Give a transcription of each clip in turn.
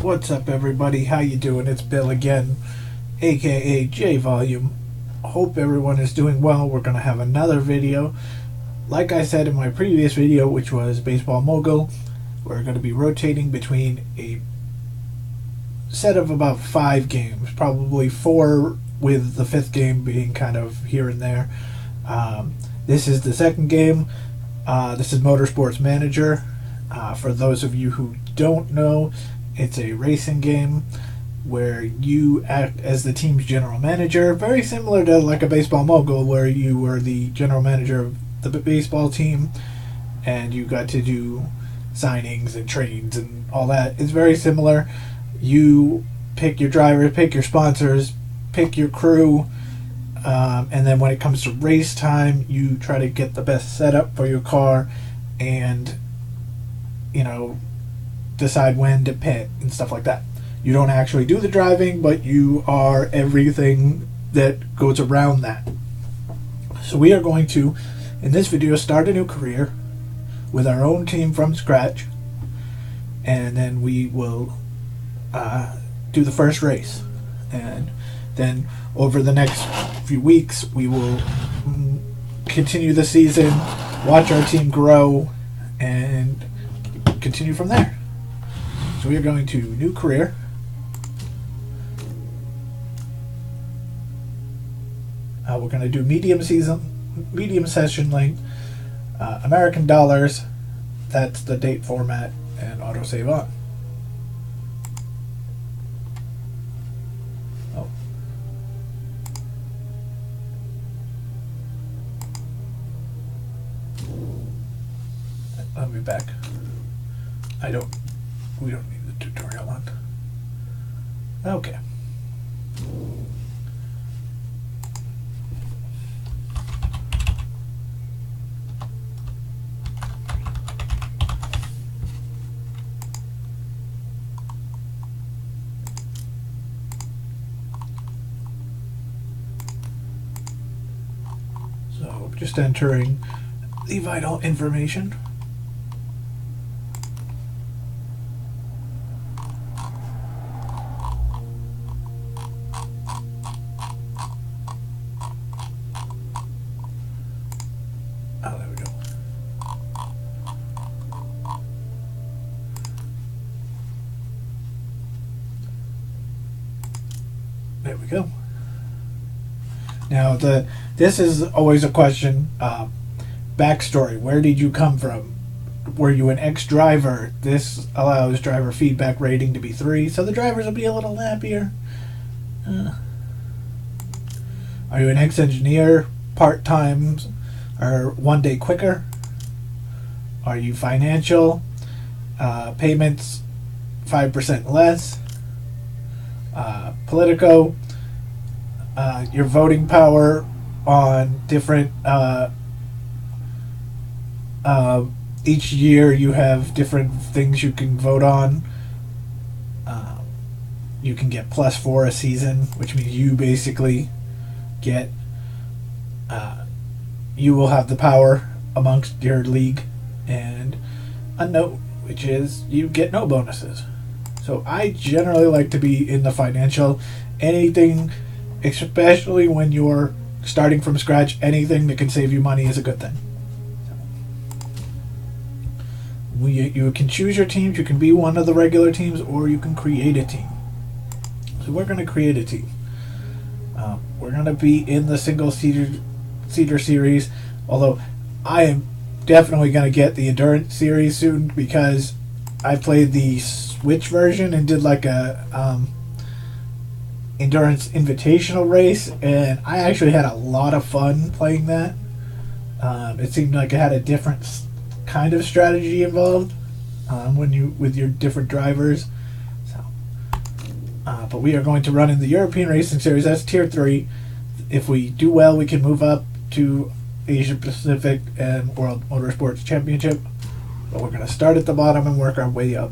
What's up, everybody? How you doing? It's Bill again, aka J Volume. Hope everyone is doing well. We're going to have another video. Like I said in my previous video, which was Baseball Mogul, we're going to be rotating between a set of about 5 games, probably 4 with the 5th game being kind of here and there. This is the second game. This is Motorsport's Manager. For those of you who don't know, it's a racing game where you act as the team's general manager, very similar to like a Baseball Mogul where you were the general manager of the baseball team and you got to do signings and trades and all that. It's very similar. You pick your drivers, pick your sponsors, pick your crew, and then when it comes to race time, you try to get the best setup for your car and, you know, decide when to pit and stuff like that. You don't actually do the driving, but you are everything that goes around that. So we are going to, in this video, start a new career with our own team from scratch, and then we will do the first race, and then over the next few weeks we will continue the season, watch our team grow, and continue from there. So we are going to new career. We're going to do medium session length, American dollars. That's the date format, and autosave on. Oh. I'll be back. We don't need the tutorial on. Okay. So just entering the vital information. Oh, there we go. There we go. Now, this is always a question. Backstory. Where did you come from? Were you an ex-driver? This allows driver feedback rating to be 3, so the drivers will be a little happier. Are you an ex-engineer? Part-time? Or 1 day quicker? Are you financial? Payments 5% less. Politico. Your voting power on different each year you have different things you can vote on. You can get +4 a season, which means you basically get you will have the power amongst your league, and a note, which is you get no bonuses. So I generally like to be in the financial. Anything, especially when you're starting from scratch, anything that can save you money is a good thing. You can choose your teams. You can be one of the regular teams, or you can create a team. So we're going to create a team. We're going to be in the single-seater series, although I am definitely going to get the endurance series soon because I played the Switch version and did like a endurance invitational race, and I actually had a lot of fun playing that. It seemed like it had a different kind of strategy involved with your different drivers. So, but we are going to run in the European Racing Series. That's Tier 3. If we do well, we can move up to Asia Pacific and World Motorsports Championship. But we're going to start at the bottom and work our way up.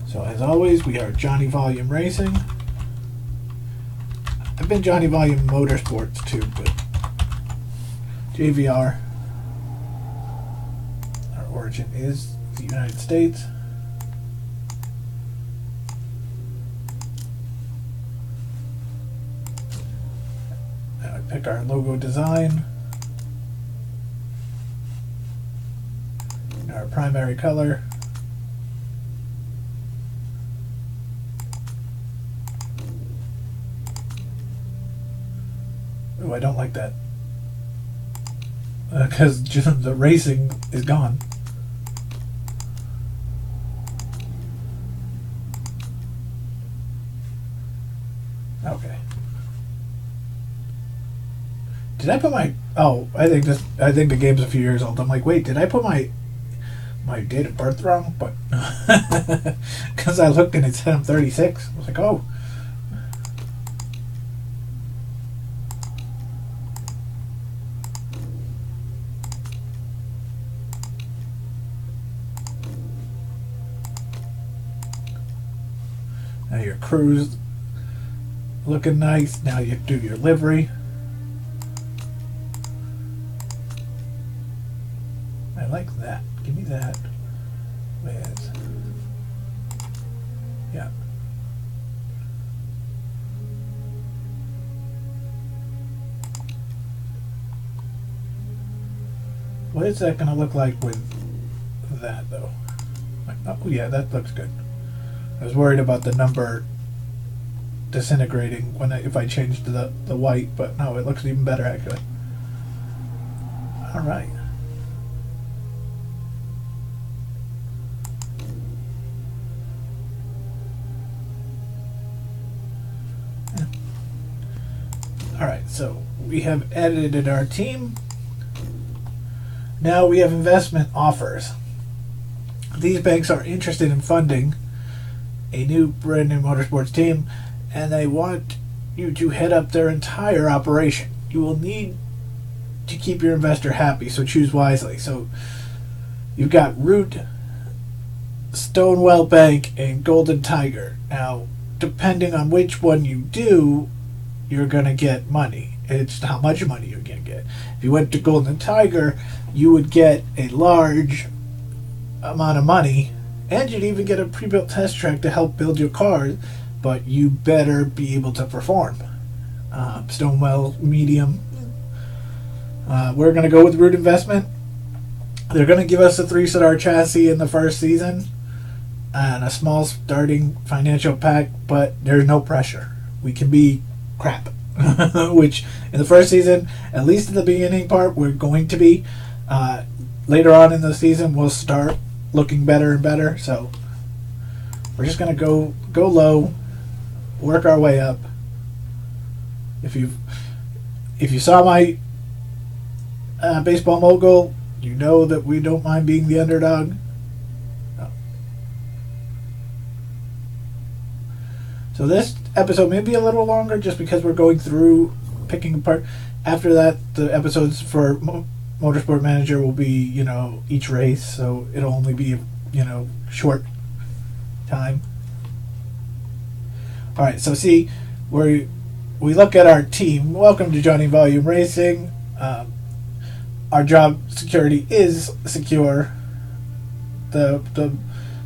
So as always, we are Jonny Volume Racing. I've been Jonny Volume Motorsports too, but JVR. Our origin is the United States. Now we pick our logo design. And our primary color. Oh, I don't like that. Because the racing is gone. Okay. Did I put my... Oh, I think the game's a few years old. I'm like, wait, did I put my date of birth wrong? But... Because I looked and it said I'm 36. I was like, oh... Now your crew's looking nice. Now you do your livery. I like that. Give me that. With, yeah. What is that going to look like with that, though? Oh, yeah, that looks good. I was worried about the number disintegrating if I changed the white, but no, it looks even better actually. All right. Yeah. All right, so we have edited our team. Now we have investment offers. These banks are interested in funding a brand new motorsports team, and they want you to head up their entire operation. You will need to keep your investor happy, so choose wisely. So you've got Root, Stonewell Bank, and Golden Tiger. Now, depending on which one you do, you're going to get money. It's how much money you're going to get. If you went to Golden Tiger, you would get a large amount of money, and you'd even get a pre-built test track to help build your cars, but you better be able to perform. Stonewell, medium. We're going to go with Root Investment. They're going to give us a 3-star chassis in the first season and a small starting financial pack, but there's no pressure. We can be crap. Which, in the first season, at least in the beginning part, we're going to be. Later on in the season, we'll start looking better and better, so we're just gonna go low, work our way up. If you saw my baseball mogul, you know that we don't mind being the underdog. No. So this episode may be a little longer just because we're going through picking apart. After that, the episodes for Motorsport Manager will be, each race, so it'll only be, short time. Alright, so see, we look at our team. Welcome to Jonny Volume Racing. Our job security is secure. The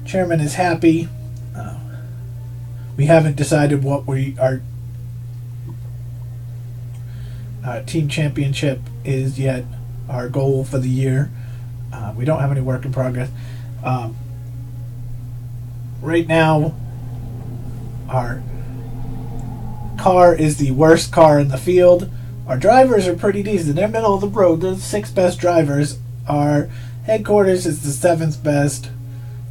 chairman is happy. We haven't decided what our team championship is yet. Our goal for the year. We don't have any work in progress. Right now, our car is the worst car in the field. Our drivers are pretty decent. They're middle of the road. They're the 6 best drivers. Our headquarters is the 7th best.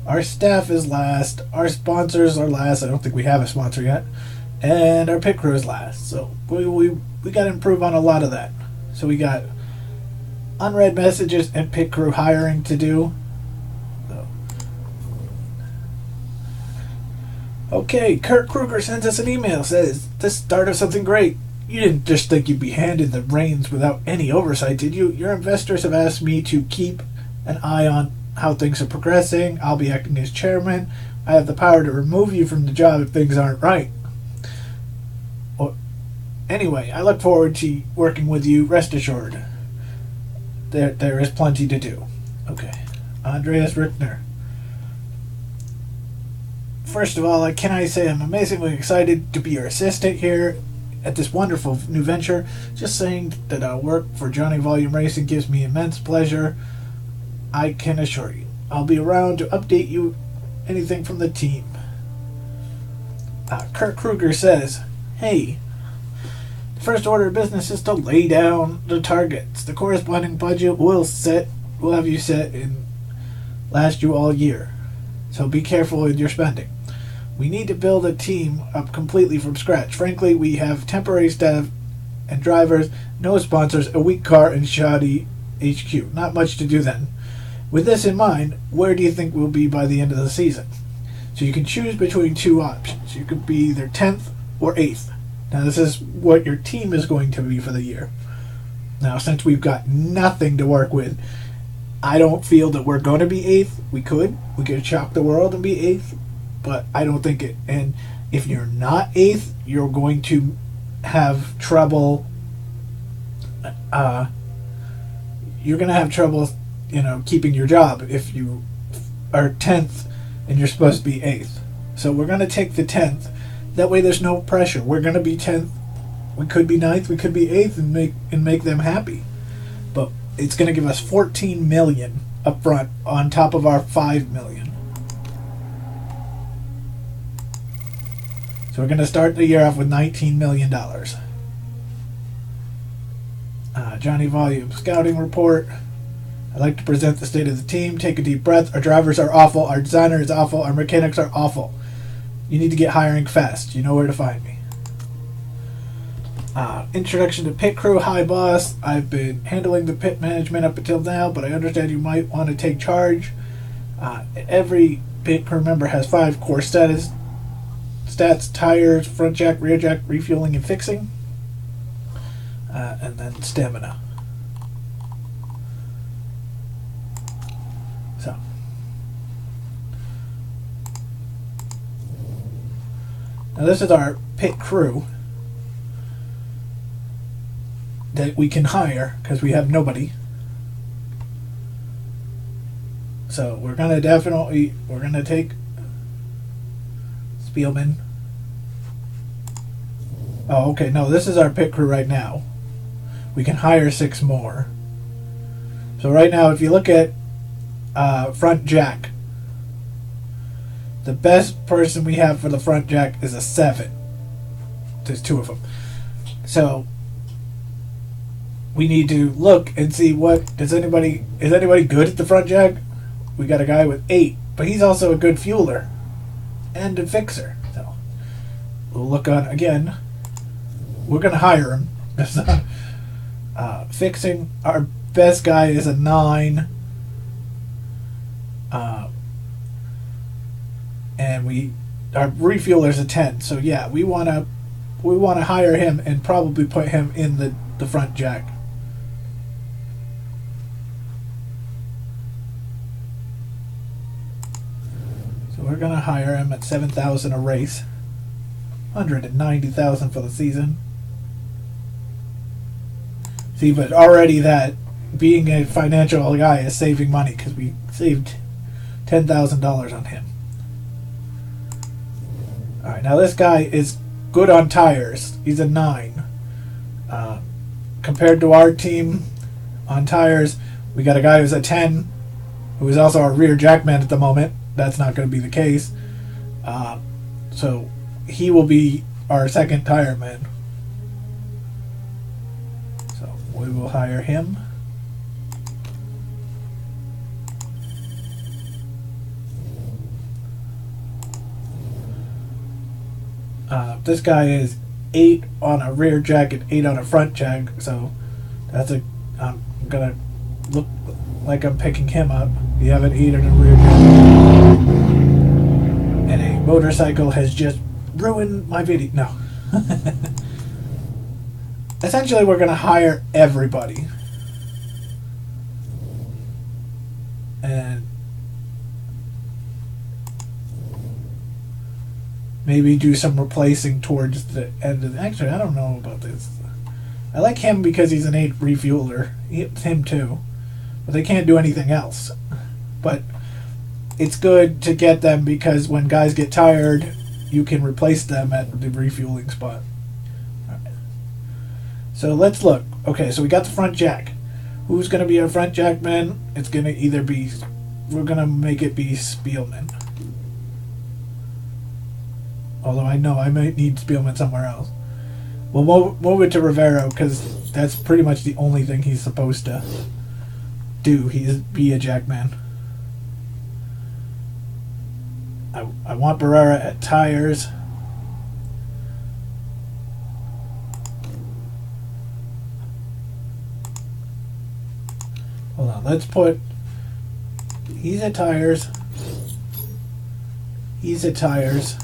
Our staff is last. Our sponsors are last. I don't think we have a sponsor yet. And our pit crew is last. So we got to improve on a lot of that. So we got unread messages and pit crew hiring to do. So. Okay, Kurt Kruger sends us an email. Says, "This start of something great. You didn't just think you'd be handed the reins without any oversight, did you? Your investors have asked me to keep an eye on how things are progressing. I'll be acting as chairman. I have the power to remove you from the job if things aren't right. Well, anyway, I look forward to working with you, rest assured." there is plenty to do. Okay, Andreas Rickner. First of all, can I say I'm amazingly excited to be your assistant here at this wonderful new venture. Just saying that I'll work for Jonny Volume Racing gives me immense pleasure. I can assure you. I'll be around to update you anything from the team. Kurt Kruger says, hey, the first order of business is to lay down the targets. The corresponding budget will have you set and last you all year. So be careful with your spending. We need to build a team up completely from scratch. Frankly, we have temporary staff and drivers, no sponsors, a weak car, and shoddy HQ. Not much to do then. With this in mind, where do you think we'll be by the end of the season? So you can choose between two options. You could be either 10th or 8th. Now this is what your team is going to be for the year. Now since we've got nothing to work with, I don't feel that we're going to be 8th. We could shock the world and be 8th. But I don't think it. And if you're not 8th, you're going to have trouble. You're going to have trouble, keeping your job if you are 10th and you're supposed to be 8th. So we're going to take the 10th. That way, there's no pressure. We're going to be 10th. We could be 9th. We could be 8th and make them happy. But it's going to give us $14 million up front on top of our $5 million. So we're going to start the year off with $19 million. Jonny Volume Scouting Report. I'd like to present the state of the team. Take a deep breath. Our drivers are awful. Our designer is awful. Our mechanics are awful. You need to get hiring fast. You know where to find me. Introduction to pit crew. Hi, boss. I've been handling the pit management up until now, but I understand you might want to take charge. Every pit crew member has 5 core stats: tires, front jack, rear jack, refueling and fixing, and then stamina. So now this is our pit crew that we can hire because we have nobody. So we're gonna take Spielman. Oh, okay. No, this is our pit crew right now. We can hire 6 more. So right now, if you look at front jack, the best person we have for the front jack is a 7. There's 2 of them. So we need to look and see is anybody good at the front jack? We got a guy with 8, but he's also a good fueler and a fixer. So we'll look on again. We're going to hire him. Fixing, our best guy is a 9. And our refueler's a 10. So yeah, we want to hire him and probably put him in the front jack. So we're going to hire him at $7,000 a race. $190,000 for the season. See, but already that being a financial guy is saving money because we saved $10,000 on him. All right, now this guy is good on tires. He's a 9. Compared to our team on tires, we got a guy who's a 10, who is also our rear jackman at the moment. That's not going to be the case. So he will be our second tire man. So we will hire him. This guy is 8 on a rear jack and 8 on a front jack, so I'm gonna look like I'm picking him up. You have an 8 on a rear jack. And a motorcycle has just ruined my video. No. Essentially, we're gonna hire everybody. And maybe do some replacing towards the end of actually, I don't know about this. I like him because he's an 8 refueler. Him too. but they can't do anything else. But it's good to get them because when guys get tired, you can replace them at the refueling spot. Right. So let's look. Okay, so we got the front jack. Who's going to be our front jack man? It's going to either be, we're going to make it be Spielman. Although I know I might need Spielman somewhere else. We'll move it to Rivero because that's pretty much the only thing he's supposed to do. He's be a jackman. I want Barrera at tires. Hold on, let's put, he's at tires. He's at tires.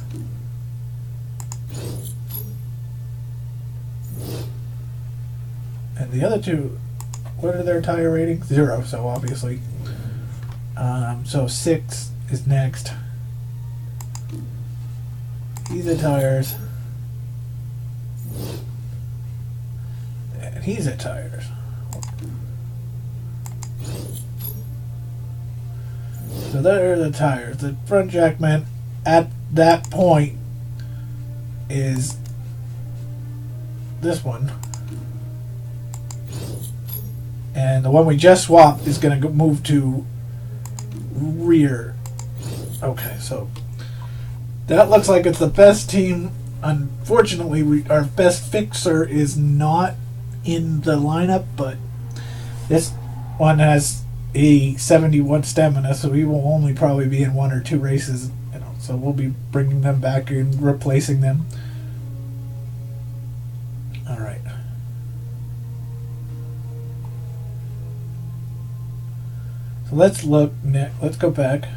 And the other two, what are their tire ratings? 0, so obviously. So 6 is next. He's at tires. And he's at tires. So there are the tires. The front jackman at that point is this one. And the one we just swapped is going to move to rear. Okay, so that looks like it's the best team. Unfortunately, our best fixer is not in the lineup, but this one has a 71 stamina, so he will only probably be in 1 or 2 races. So we'll be bringing them back and replacing them. All right. So let's look. Let's go back.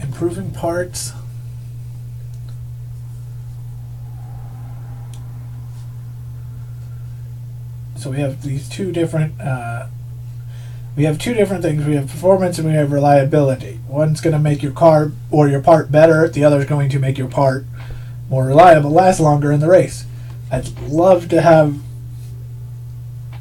Improving parts. So we have these two different. We have 2 different things. We have performance and we have reliability. One's going to make your car or your part better. The other is going to make your part more reliable, last longer in the race. I'd love to have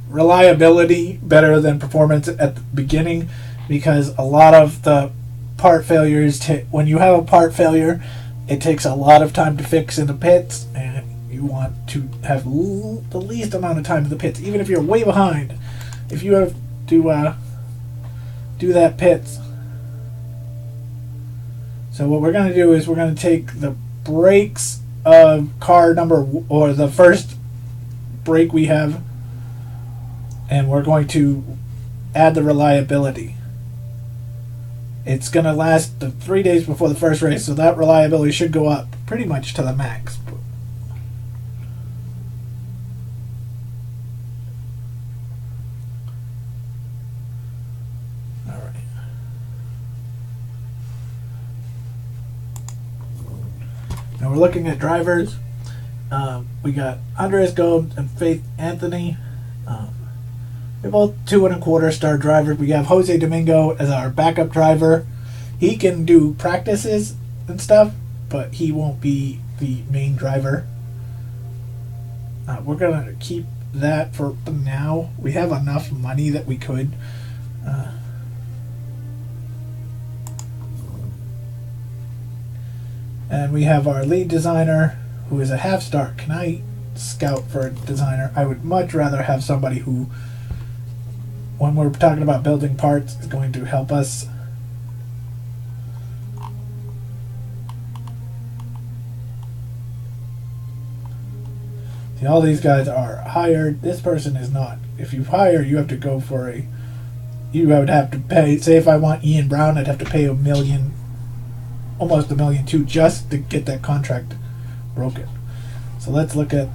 reliability better than performance at the beginning, because a lot of the part failures, when you have a part failure, it takes a lot of time to fix in the pits, and you want to have the least amount of time in the pits, even if you're way behind. If you have to do that pits. So what we're going to do is we're going to take the brakes of car number, or the first brake we have, and we're going to add the reliability. It's going to last 3 days before the first race, so that reliability should go up pretty much to the max. Alright. Now we're looking at drivers. We got Andres Gomes and Faith Anthony. They're both 2 1/4 star drivers. We have Jose Domingo as our backup driver. He can do practices and stuff, but he won't be the main driver. We're going to keep that for now. We have enough money that we could. And we have our lead designer, who is a half star. Can I scout for a designer? I would much rather have somebody who, when we're talking about building parts, is going to help us. See, all these guys are hired. This person is not. If you hire, you have to go for a, you would have to pay, say if I want Ian Brown, I'd have to pay $1 million, almost $1.2 million just to get that contract broken. So let's look at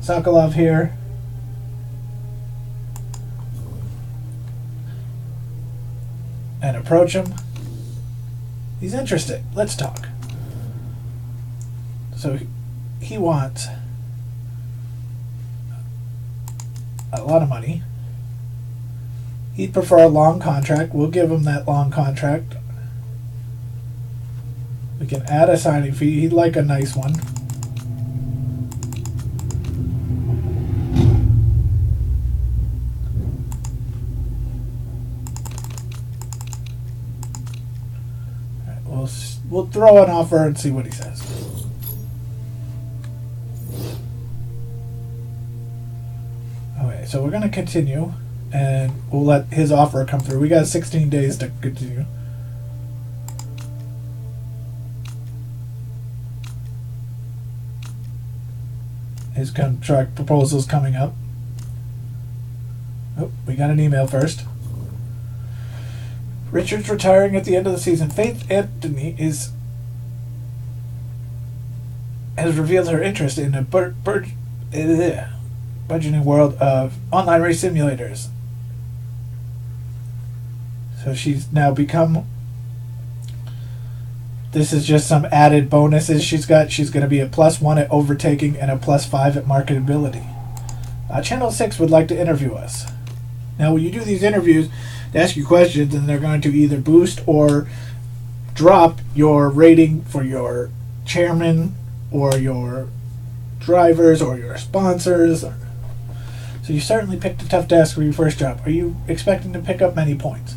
Sokolov here. And approach him. He's interested. Let's talk. So he wants a lot of money. He'd prefer a long contract. We'll give him that long contract. We can add a signing fee. He'd like a nice one. All right, we'll throw an offer and see what he says. Okay, so we're going to continue, and we'll let his offer come through. We got 16 days to continue. His contract proposal's coming up. Oh, we got an email first. Richard's retiring at the end of the season. Faith Anthony has revealed her interest in a burgeoning world of online race simulators. So she's now become... This is just some added bonuses she's got. She's going to be a +1 at overtaking and a +5 at marketability. Channel 6 would like to interview us. Now, when you do these interviews, they ask you questions, and they're going to either boost or drop your rating for your chairman or your drivers or your sponsors. So you certainly picked a tough task for your first job. Are you expecting to pick up many points?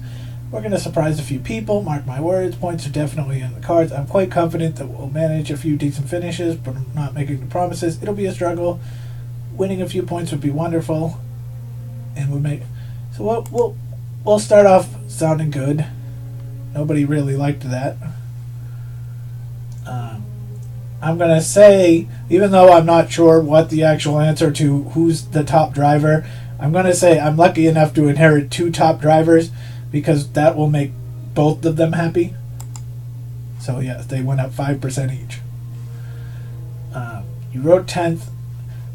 We're going to surprise a few people. Mark my words, points are definitely in the cards. I'm quite confident that we'll manage a few decent finishes, but I'm not making the promises. It'll be a struggle. Winning a few points would be wonderful, and we'll make... So we'll start off sounding good. Nobody really liked that. I'm going to say, even though I'm not sure what the actual answer to who's the top driver, I'm going to say I'm lucky enough to inherit 2 top drivers, because that will make both of them happy. So yes, they went up 5% each. You wrote 10th.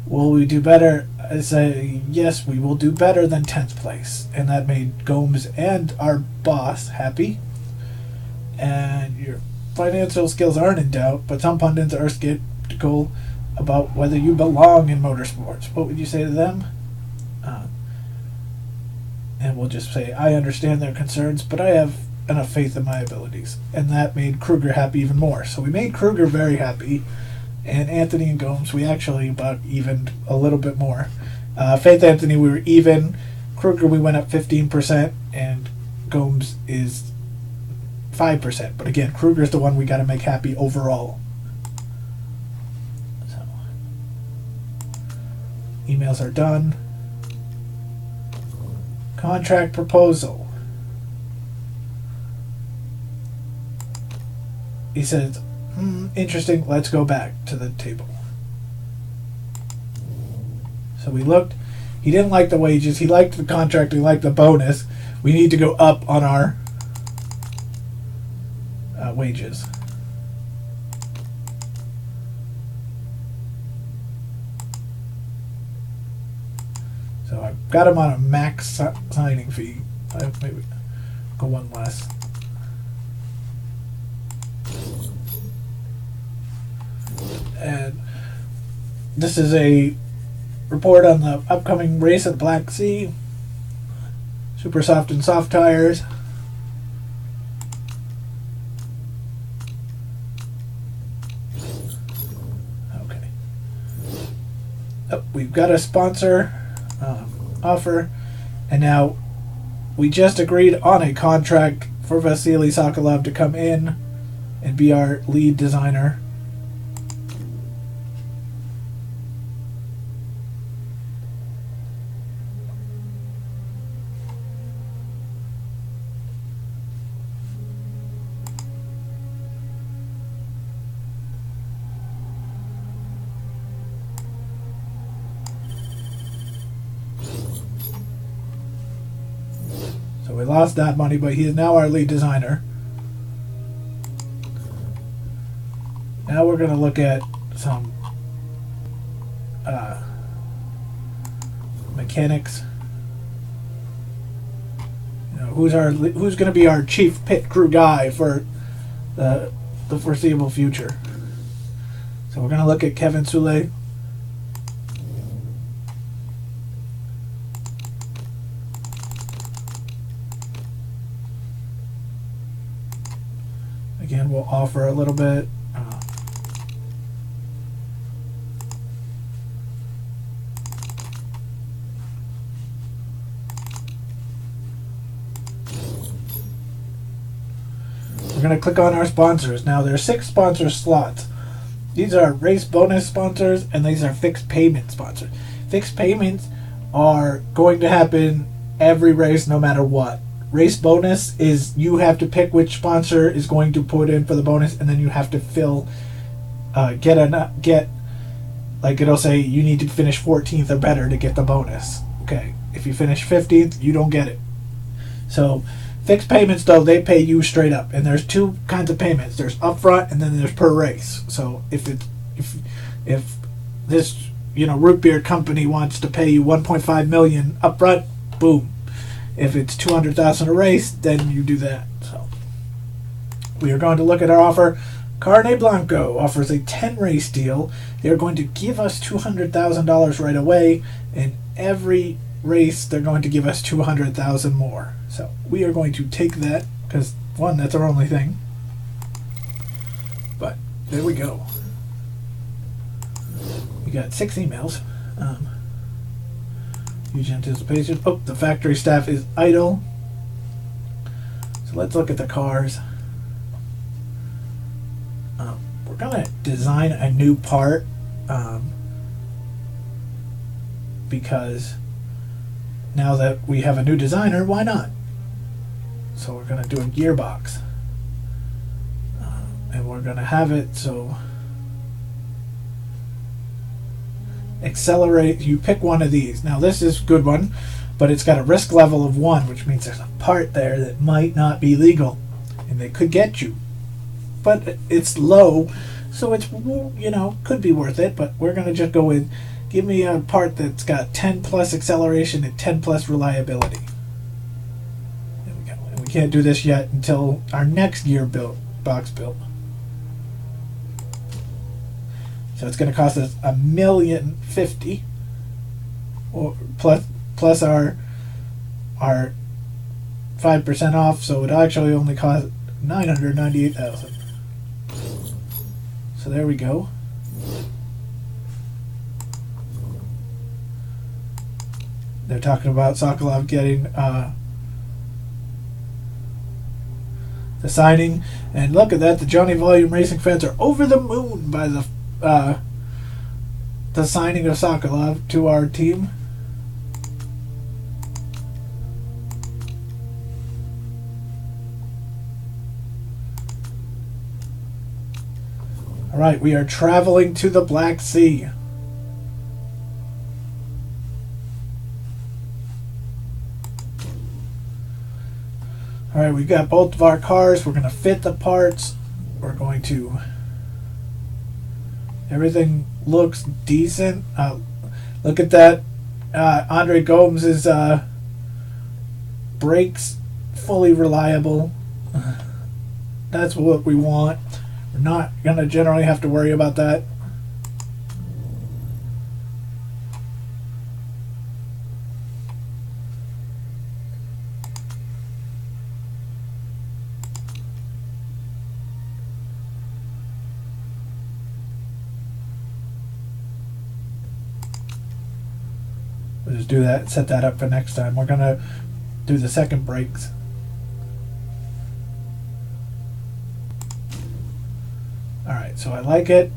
Will we do better? I say yes, we will do better than 10th place. And that made Gomes and our boss happy. And your financial skills aren't in doubt, but some pundits are skeptical about whether you belong in motorsports. What would you say to them? And we'll just say, I understand their concerns, but I have enough faith in my abilities. And that made Kruger happy even more. So we made Kruger very happy. And Anthony and Gomes, we actually about evened a little bit more. Faith Anthony, we were even. Kruger, we went up 15%. And Gomes is 5%. But again, Kruger's the one we got to make happy overall. So, emails are done. Contract proposal. He says, interesting, let's go back to the table. So we looked. He didn't like the wages. He liked the contract. He liked the bonus. We need to go up on our wages. So I got him on a max signing fee. Maybe go one less. And this is a report on the upcoming race at the Black Sea. Super soft and soft tires. Okay. Oh, we've got a sponsor offer, and now we just agreed on a contract for Vasily Sokolov to come in and be our lead designer. So we lost that money, but he is now our lead designer. Now we're going to look at some mechanics. You know, who's going to be our chief pit crew guy for the foreseeable future? So we're going to look at Kevin Soule. Again, we'll offer a little bit. We're going to click on our sponsors. Now, there are 6 sponsor slots. These are race bonus sponsors, and these are fixed payment sponsors. Fixed payments are going to happen every race no matter what. Race bonus is you have to pick which sponsor is going to put in for the bonus, and then you have to fill, get, like it'll say you need to finish 14th or better to get the bonus. Okay, if you finish 15th, you don't get it. So, fixed payments, though, they pay you straight up, and there's 2 kinds of payments. There's upfront, and then there's per race. So if this root beer company wants to pay you 1.5 million upfront, boom. If it's 200,000 a race, then you do that. So we are going to look at our offer. Carne Blanco offers a 10 race deal. They're going to give us $200,000 right away, and every race they're going to give us 200,000 more. So we are going to take that because, one, that's our only thing. But there we go. We got 6 emails. Huge anticipation. Oh, the factory staff is idle. So let's look at the cars. We're going to design a new part because now that we have a new designer, why not? So we're going to do a gearbox. And we're going to have it so accelerate. You pick one of these. Now this is a good one, but it's got a risk level of 1, which means there's a part there that might not be legal, and they could get you. But it's low, so it's, could be worth it. But we're going to just go with, give me a part that's got 10 plus acceleration and 10 plus reliability. There we go. And we can't do this yet until our next box built. So it's going to cost us $1,050,000, or plus our 5% off. So it actually only cost $998,000. So there we go. They're talking about Sokolov getting the signing, and look at that. The Jonny Volume Racing fans are over the moon by the signing of Sokolov to our team. All right, we are traveling to the Black Sea. All right, we've got both of our cars. We're going to fit the parts. We're going to... Everything looks decent. Look at that. Andre Gomes' brakes, fully reliable. That's what we want. We're not going to generally have to worry about that. We'll just do that, set that up for next time. We're going to do the second brakes. Alright, so I like it.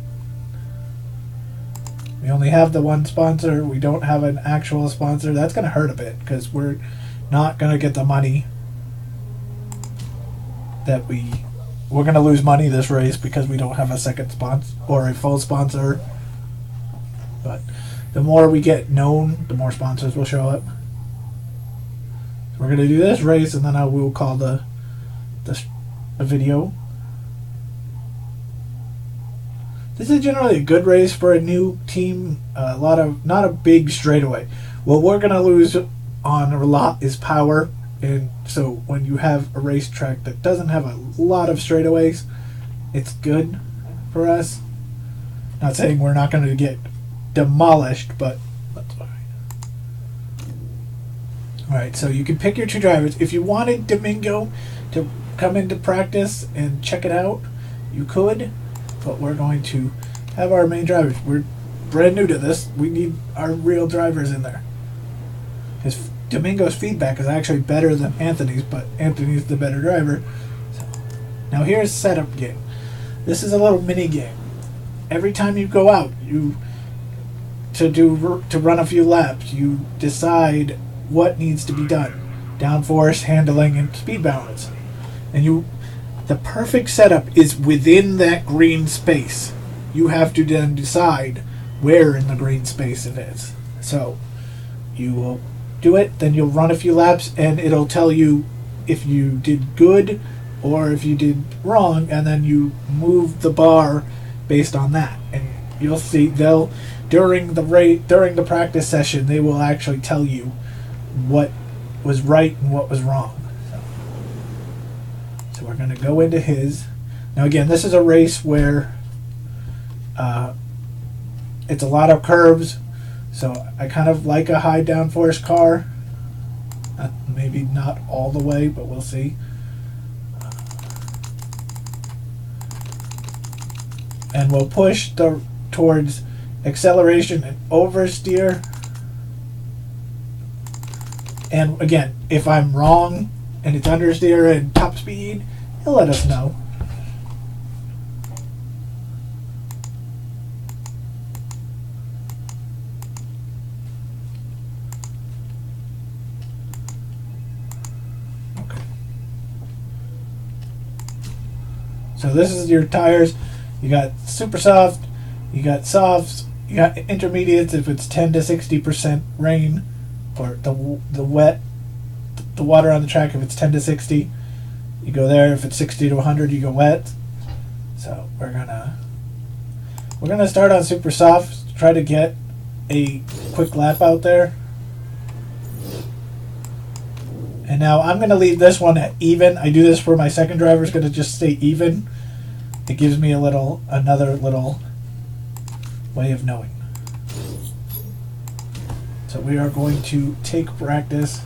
We only have the one sponsor. We don't have an actual sponsor. That's going to hurt a bit because we're not going to get the money that we're going to lose money this race because we don't have a second sponsor or a full sponsor. But the more we get known, the more sponsors will show up. So we're going to do this race, and then I will call the video. This is generally a good race for a new team. Not a big straightaway. What we're going to lose on a lot is power, and so when you have a racetrack that doesn't have a lot of straightaways, it's good for us. Not saying we're not going to get demolished, but that's fine. Alright, so you can pick your two drivers. If you wanted Domingo to come into practice and check it out, you could, but we're going to have our main drivers. We're brand new to this. We need our real drivers in there. Because Domingo's feedback is actually better than Anthony's, but Anthony's the better driver. So, now here's setup game. This is a little mini game. Every time you go out, to run a few laps, you decide what needs to be done. Downforce, handling, and speed balance. And the perfect setup is within that green space. You have to then decide where in the green space it is. So you will do it, then you'll run a few laps, and it'll tell you if you did good or if you did wrong, and then you move the bar based on that. And you'll see during the practice session, they will actually tell you what was right and what was wrong. So we're going to go into his. Now again, this is a race where it's a lot of curves, so I kind of like a high downforce car. Maybe not all the way, but we'll see. And we'll push towards acceleration and oversteer. And again, if I'm wrong and it's understeer and top speed, he'll let us know. Okay. So this is your tires. You got super soft, you got softs, you got intermediates if it's 10 to 60% rain, or the wet, the water on the track if it's 10 to 60, you go there. If it's 60 to 100, you go wet. So we're gonna start on super soft, try to get a quick lap out there. And now I'm gonna leave this one at even. I do this for my second driver, is gonna just stay even. It gives me another little way of knowing. So we are going to take practice.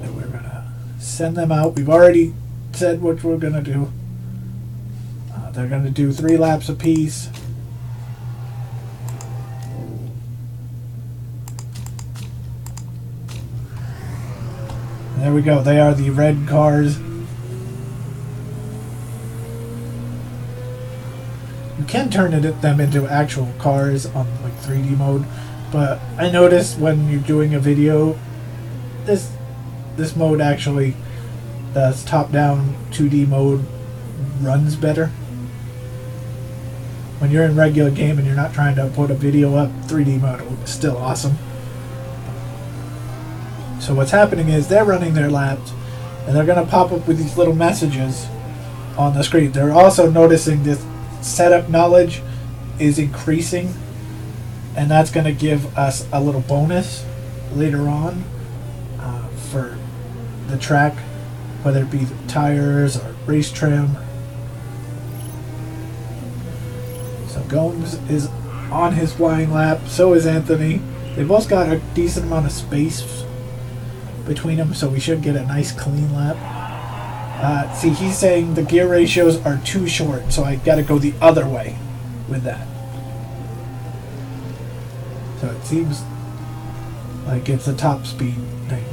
And we're going to send them out. We've already said what we're going to do. They're going to do 3 laps apiece. There we go. They are the red cars. You can turn them into actual cars on like 3D mode, but I noticed when you're doing a video, this mode actually, this top-down 2D mode, runs better. When you're in regular game and you're not trying to put a video up, 3D mode is still awesome. So what's happening is they're running their laps, and they're going to pop up with these little messages on the screen. They're also noticing this setup knowledge is increasing, and that's going to give us a little bonus later on for the track, whether it be the tires or race trim. So Gomes is on his flying lap, so is Anthony. They both got a decent amount of space between them, so we should get a nice clean lap. See, he's saying the gear ratios are too short, so I got to go the other way with that. So it seems like it's a top speed thing.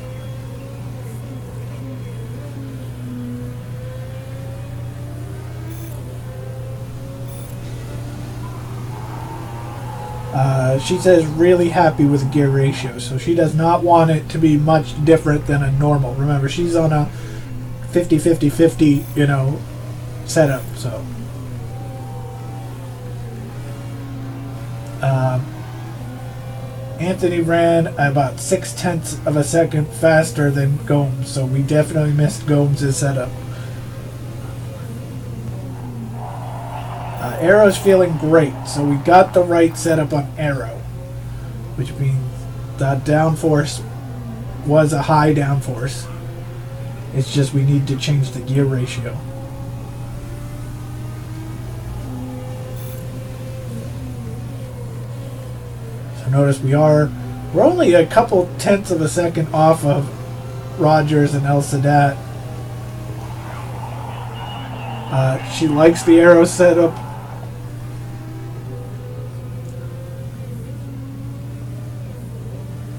She says really happy with the gear ratio, so she does not want it to be much different than a normal. Remember, she's on a 50-50-50, setup, so. Anthony ran about 0.6 of a second faster than Gomes, so we definitely missed Gomes' setup. Arrow's feeling great, so we got the right setup on Arrow, which means the downforce was a high downforce. It's just we need to change the gear ratio. So notice we're only a couple tenths of a second off of Rogers and El Sadat. She likes the aero setup.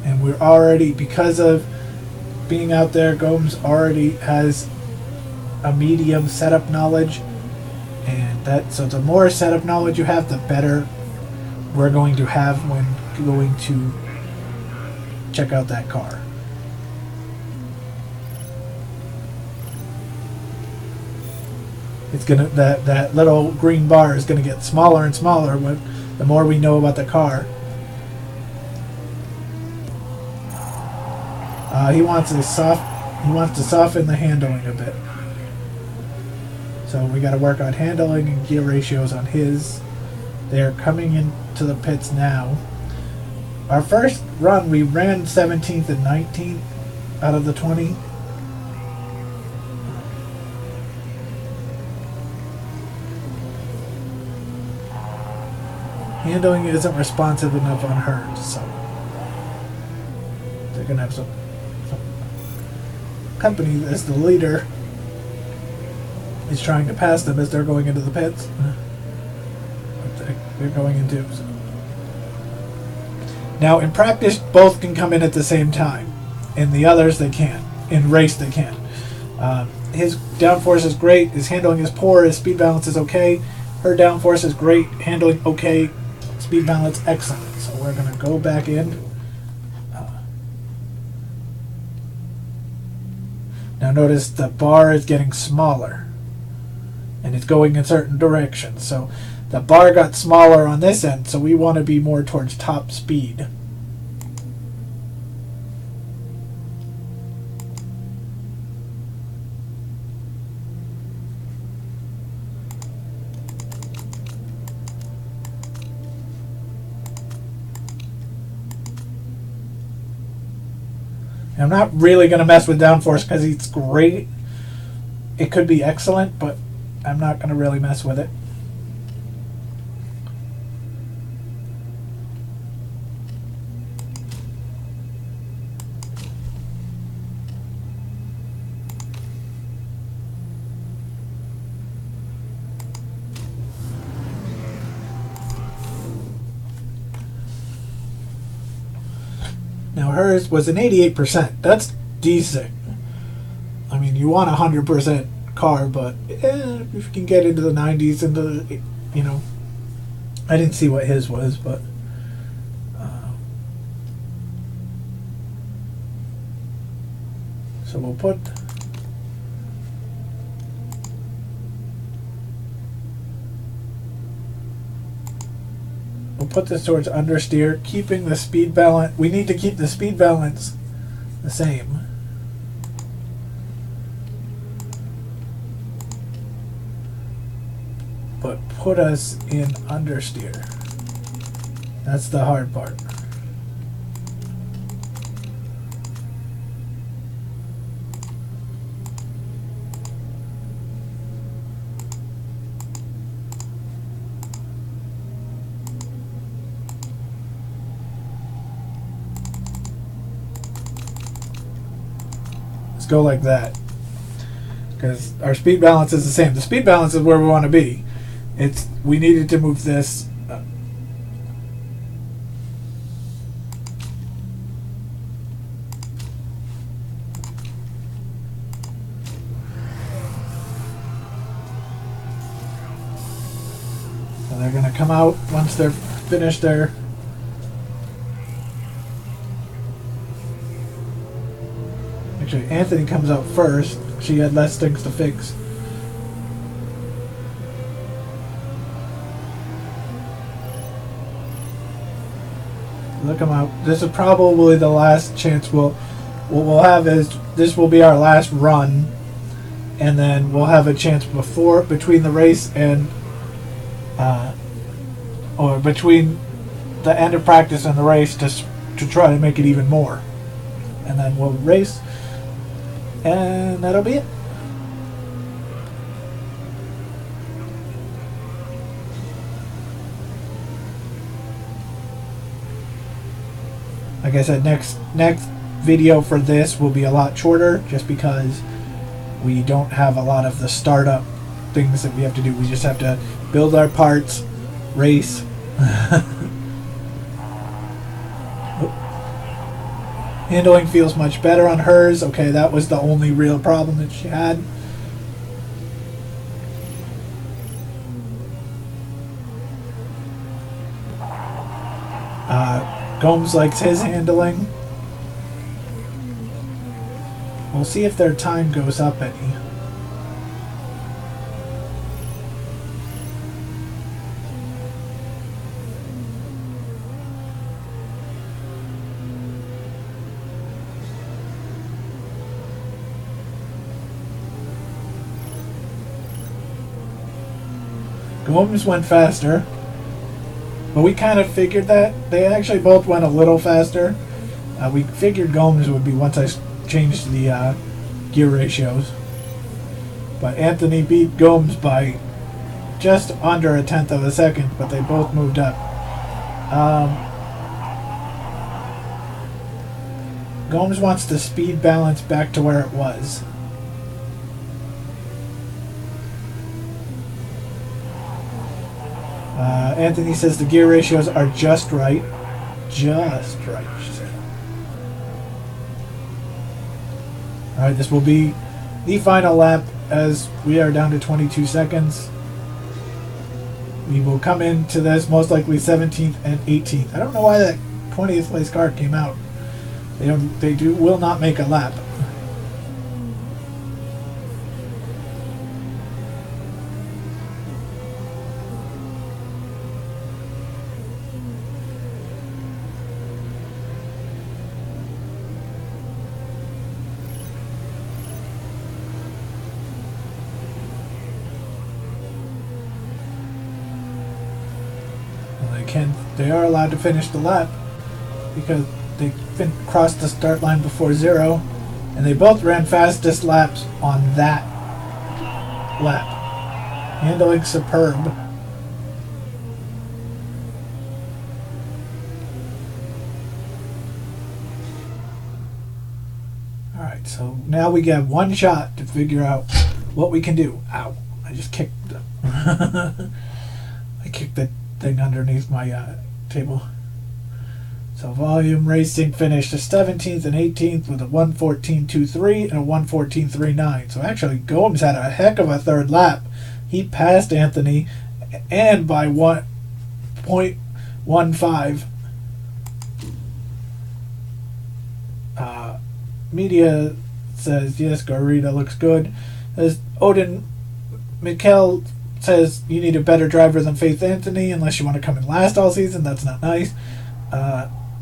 And we're already, because of being out there, Gomes already has a medium setup knowledge. And so the more setup knowledge you have, the better we're going to have when going to check out that car. It's gonna that little green bar is gonna get smaller and smaller the more we know about the car. He wants to soften the handling a bit. So we got to work on handling and gear ratios on his. They're coming into the pits now. Our first run, we ran 17th and 19th out of the 20. Handling isn't responsive enough on hers, so they're going to have some company as the leader is trying to pass them as they're going into the pits. They're going into. So. Now, in practice, both can come in at the same time. In the others, they can't. In race, they can't. His downforce is great. His handling is poor. His speed balance is okay. Her downforce is great. Handling okay. Speed balance excellent. So we're going to go back in. Now notice the bar is getting smaller. And it's going in certain directions. So the bar got smaller on this end, so we want to be more towards top speed. And I'm not really going to mess with downforce because it's great. It could be excellent, but I'm not going to really mess with it. Now hers was an 88%. That's decent. I mean, you want a 100% car, but if you can get into the 90s, you know, I didn't see what his was, but so we'll put this towards understeer, keeping the speed balance. We need to keep the speed balance the same. But put us in understeer. That's the hard part. Let's go like that. Because our speed balance is the same. The speed balance is where we want to be. We needed to move this. So they're going to come out once they're finished their. Actually, Anthony comes out first. She had less things to fix. Look them out. This is probably the last chance what we'll have is this will be our last run, and then we'll have a chance between the race and or between the end of practice and the race to try to make it even more, and then we'll race, and that'll be it. Like I said, next video for this will be a lot shorter, just because we don't have a lot of the startup things that we have to do. We just have to build our parts, race. Handling feels much better on hers. Okay, that was the only real problem that she had. Gomes likes his handling. We'll see if their time goes up any. Gomes went faster, but we kind of figured that. They actually both went a little faster. We figured Gomes would be once I changed the gear ratios. But Anthony beat Gomes by just under a tenth of a second, but they both moved up. Gomes wants the speed balance back to where it was. Anthony says the gear ratios are just right. Just right, she said. Alright, this will be the final lap as we are down to 22 seconds. We will come into this most likely 17th and 18th. I don't know why that 20th place car came out. They will not make a lap. They are allowed to finish the lap because they crossed the start line before 0, and they both ran fastest laps on that lap. Handling superb. Alright, so now we get one shot to figure out what we can do. Ow, I just kicked I kicked the thing underneath my table. So volume racing finished the 17th and 18th with a 1:14.23 and a 1:14.39. So actually Gomes had a heck of a third lap. He passed Anthony and by 1.15. Media says yes, Garita looks good. As Odin Mikkel says you need a better driver than Faith Anthony unless you want to come in last all season. That's not nice.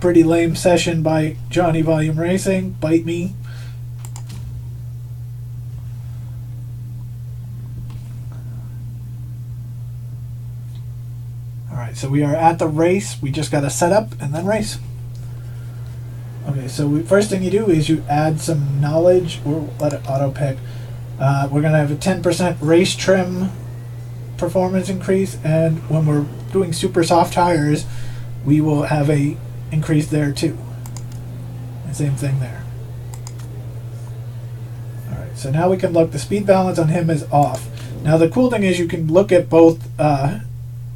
Pretty lame session by Jonny Volume Racing. Bite me. Alright, so we are at the race. We just got to set up and then race. Okay, so first thing you do is you add some knowledge, or let it auto pick. We're going to have a 10% race trim performance increase, and when we're doing super soft tires we will have a increase there too. And same thing there. Alright, so now we can look. The speed balance on him is off. Now the cool thing is you can look at both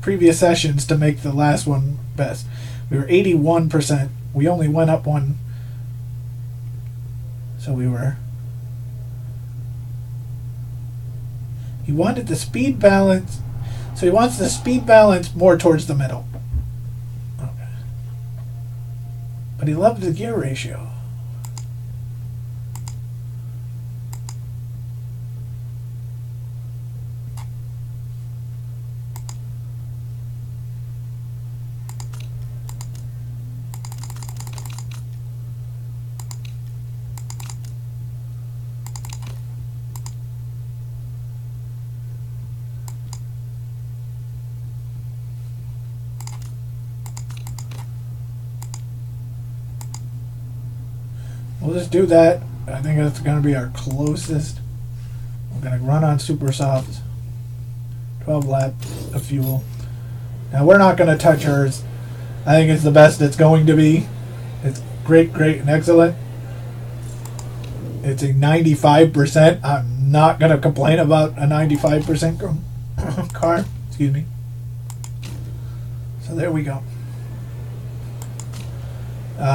previous sessions to make the last one best. We were 81%. We only went up one. So we were... He wanted the speed balance, so he wants the speed balance more towards the middle. Okay. But he loved the gear ratio. We'll just do that. I think that's going to be our closest. We're going to run on super soft. 12 laps of fuel. Now we're not going to touch hers. I think it's the best it's going to be. great, great, and excellent. It's a 95%. I'm not going to complain about a 95% car. Excuse me. So there we go.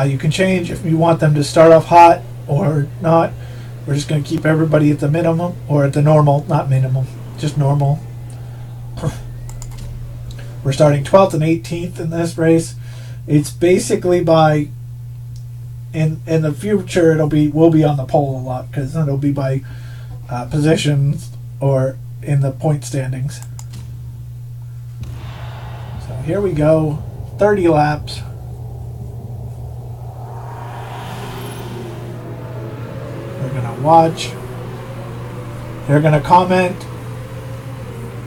You can change if you want them to start off hot or not. We're just going to keep everybody at the minimum, or at the normal, not minimum, just normal. We're starting 12th and 18th in this race. It's basically by, in the future, we'll be on the pole a lot, because it'll be by positions or in the point standings. So here we go, 30 laps. We're gonna watch. They're gonna comment,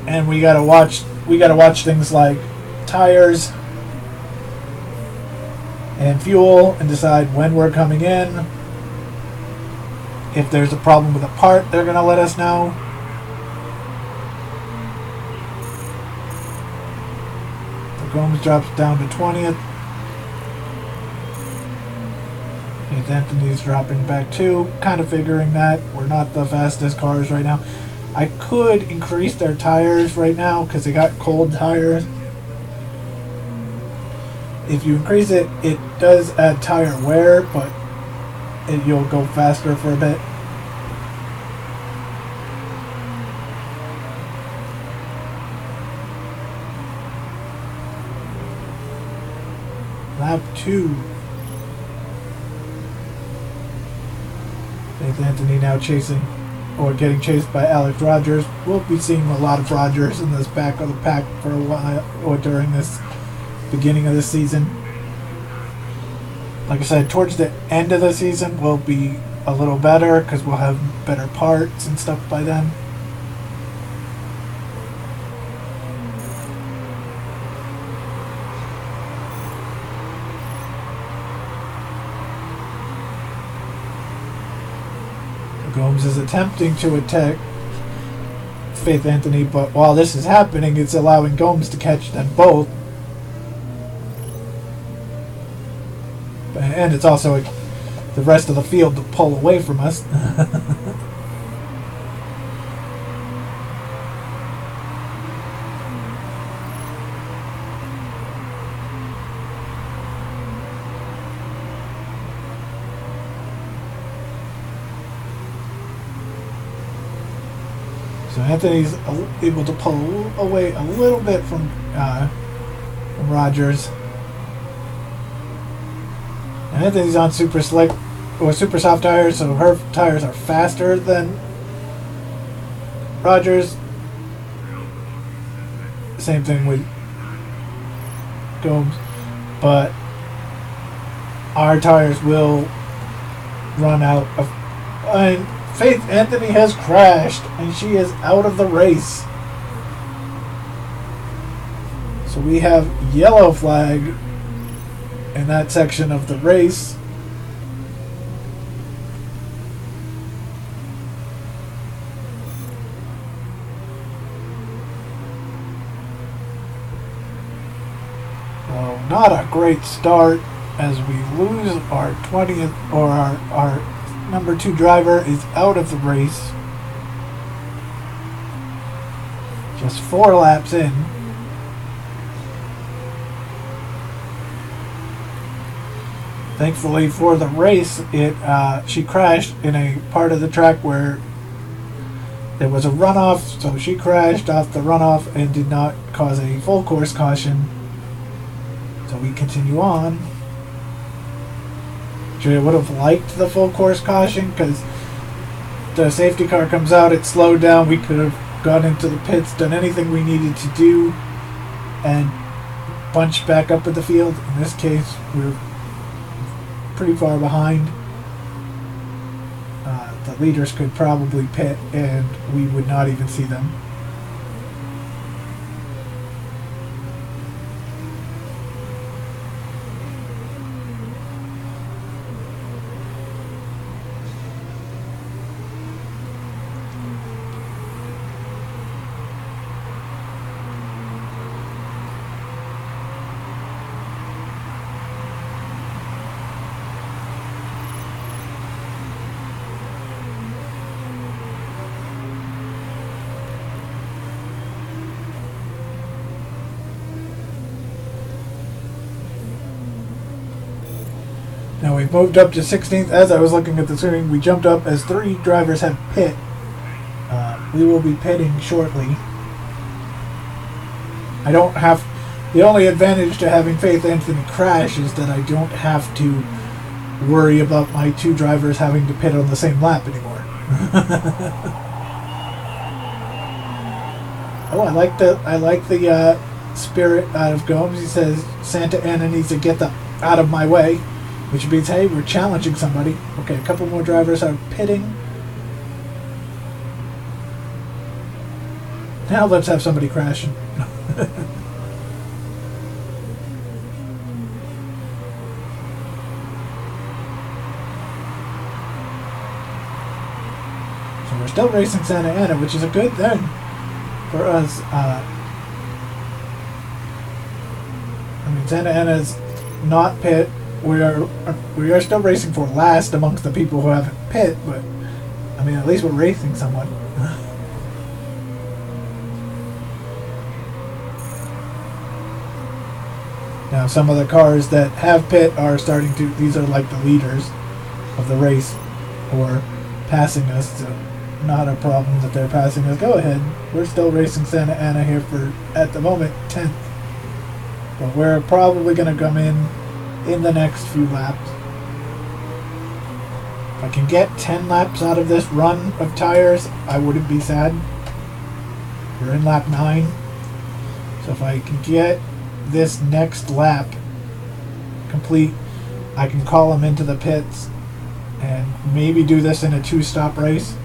and we gotta watch things like tires and fuel, and decide when we're coming in. If there's a problem with a part, they're gonna let us know. The Gomes drops down to 20th. Anthony's dropping back too. Kind of figuring that we're not the fastest cars right now. I could increase their tires right now because they got cold tires. If you increase it, it does add tire wear, but you'll go faster for a bit. Lap 2. Faith Anthony now chasing, or getting chased by Alex Rogers. We'll be seeing a lot of Rogers in this back of the pack for a while, or during this beginning of the season. Like I said, towards the end of the season we'll be a little better because we'll have better parts and stuff by then. Gomes is attempting to attack Faith Anthony, but while this is happening, it's allowing Gomes to catch them both. And it's also the rest of the field to pull away from us. So Anthony's able to pull away a little bit from Rogers. And Anthony's on super slick or super soft tires, so her tires are faster than Rogers. Same thing with Gomes, but our tires will run out of. And Faith Anthony has crashed, and she is out of the race. So we have yellow flag in that section of the race. So not a great start, as we lose our 20th, or our number 2 driver is out of the race. Just 4 laps in. Thankfully for the race, she crashed in a part of the track where there was a runoff, so she crashed off the runoff and did not cause a full course caution. So we continue on. I would have liked the full course caution because the safety car comes out, it slowed down, we could have gone into the pits, done anything we needed to do, and bunched back up at the field. In this case, we're pretty far behind. The leaders could probably pit and we would not even see them. Now we've moved up to 16th. As I was looking at the screen, we jumped up as 3 drivers have pit. We will be pitting shortly. I don't have... The only advantage to having Faith Anthony crash is that I don't have to worry about my 2 drivers having to pit on the same lap anymore. Oh, I like the spirit out of Gomes. He says Santa Ana needs to get out of my way, which means, hey, we're challenging somebody. Okay, a couple more drivers are pitting. Now let's have somebody crashing. So we're still racing Santa Ana, which is a good thing for us. I mean, Santa Ana's not pit. We are still racing for last amongst the people who haven't pit, but I mean, at least we're racing someone. Now, some of the cars that have pit are starting to... These are like the leaders of the race, or passing us. So not a problem that they're passing us. Go ahead. We're still racing Santa Ana here for, at the moment, 10th. But we're probably going to come in the next few laps. If I can get 10 laps out of this run of tires, I wouldn't be sad. We're in lap 9. So if I can get this next lap complete, I can call him into the pits and maybe do this in a 2-stop race.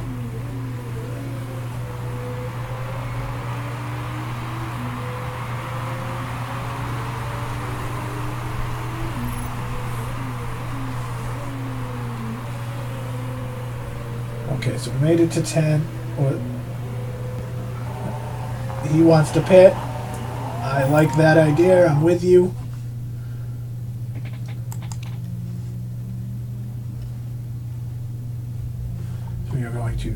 Okay, so we made it to 10. He wants to pit. I like that idea. I'm with you. So we are going to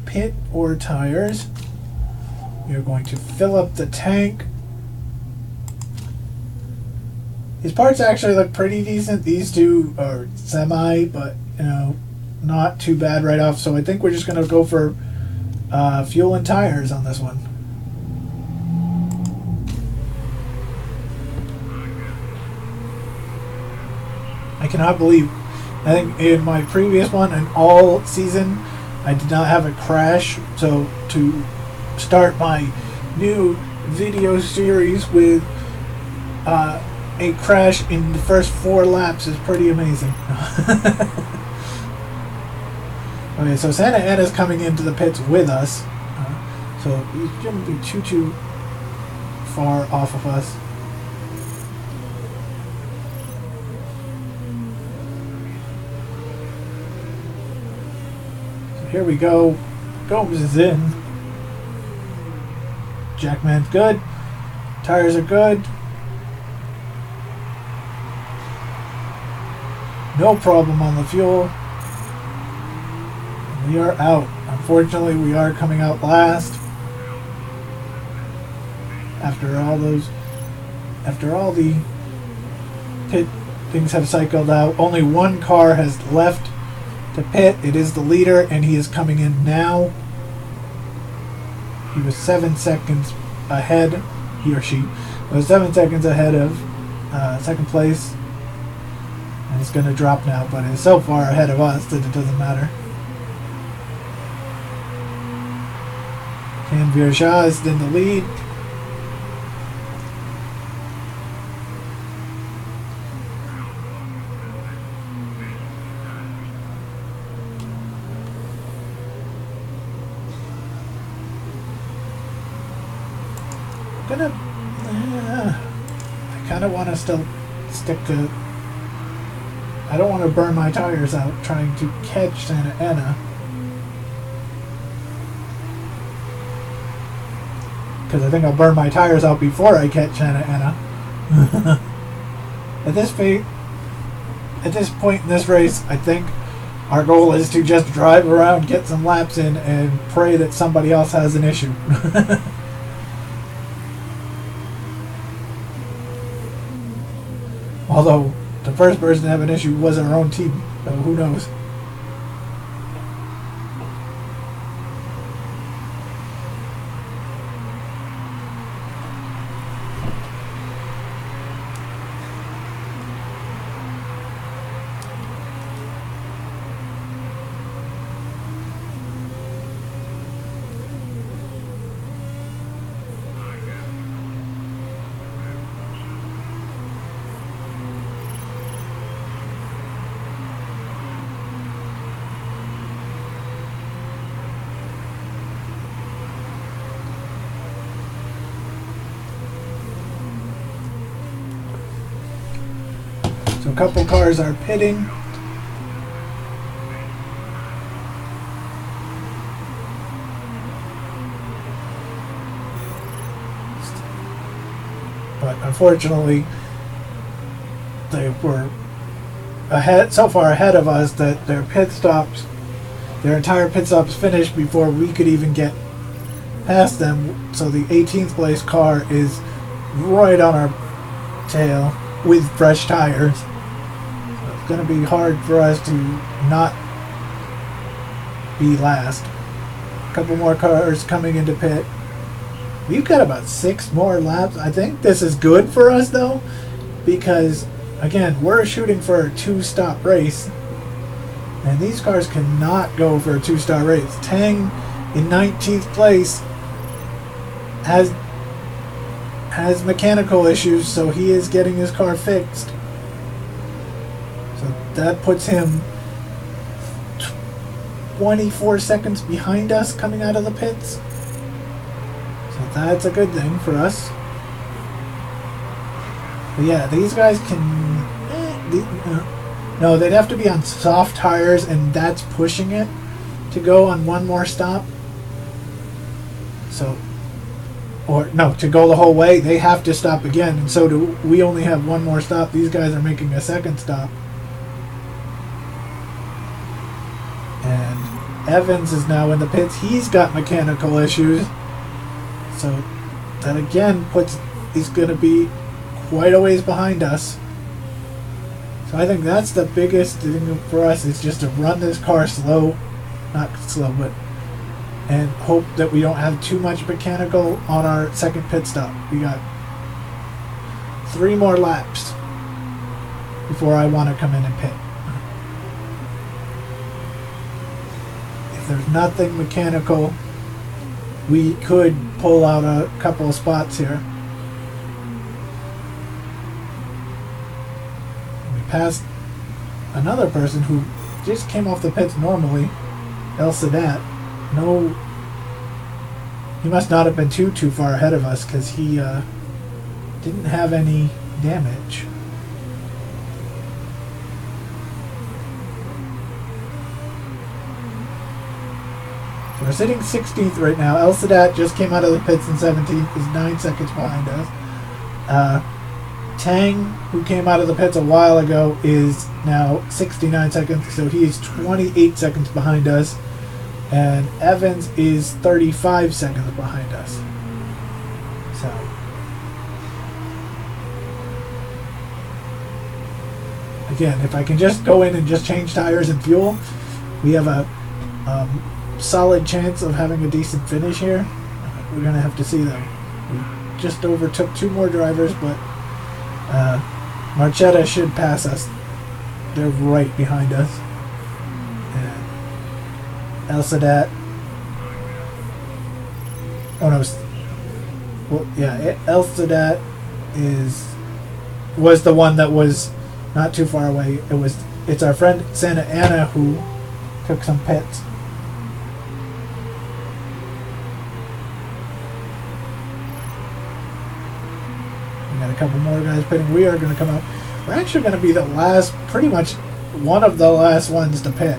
pit or tires. We are going to fill up the tank. His parts actually look pretty decent. These two are semi, but you know, not too bad right off. So I think we're just going to go for fuel and tires on this one. I cannot believe, I think in my previous one and all season, I did not have a crash. So to start my new video series with a crash in the first 4 laps is pretty amazing. Okay, so Santa Ana's coming into the pits with us. So he shouldn't be too far off of us. Here we go. Gomes is in. Jackman's good. Tires are good. No problem on the fuel. We are out. Unfortunately, we are coming out last. After all the pit things have cycled out, only one car has left to pit. It is the leader, and he is coming in now. He was 7 seconds ahead, he or she was 7 seconds ahead of second place, and it's going to drop now, but it's so far ahead of us that it doesn't matter. Tanvir Shah is in the lead. I kind of want to still stick to... I don't want to burn my tires out trying to catch Santa Ana. Because I think I'll burn my tires out before I catch Santa Ana. At this point in this race, I think our goal is to just drive around, get some laps in, and pray that somebody else has an issue. Although, to first person to have an issue was our own team, so who knows. So a couple cars are pitting. But unfortunately, they were so far ahead of us that their entire pit stops finished before we could even get past them. So the 18th place car is right on our tail with fresh tires. So it's going to be hard for us to not be last. A couple more cars coming into pit. We've got about 6 more laps. I think this is good for us though, because again, we're shooting for a 2-stop race, and these cars cannot go for a 2-star race. Tang in 19th place has mechanical issues, so he is getting his car fixed. So that puts him 24 seconds behind us coming out of the pits. So that's a good thing for us. But yeah, these guys can... no, they'd have to be on soft tires, and that's pushing it to go on one more stop. So... or no, to go the whole way, they have to stop again, and so do we. Only have one more stop. These guys are making a second stop. And Evans is now in the pits. He's got mechanical issues. So that again he's going to be quite a ways behind us. So I think that's the biggest thing for us, is just to run this car slow. Not slow, but... and hope that we don't have too much mechanical on our second pit stop. We got 3 more laps before I want to come in and pit. If there's nothing mechanical, we could pull out a couple of spots here. We passed another person who just came off the pits normally, El Sadat. No, he must not have been too far ahead of us, because he didn't have any damage. So we're sitting 16th right now. El Sadat just came out of the pits in 17th, is 9 seconds behind us. Tang, who came out of the pits a while ago, is now 69 seconds, so he is 28 seconds behind us. And Evans is 35 seconds behind us. So again, if I can just go in and just change tires and fuel, we have a solid chance of having a decent finish here. We're going to have to see though. We just overtook 2 more drivers, but Marchetta should pass us. They're right behind us. El Sadat. Oh no. Well, yeah, El Sadat was the one that was not too far away. It's our friend Santa Ana who took some pits. We got a couple more guys pitting. We are going to come out. We're actually going to be the last, pretty much one of the last ones to pit.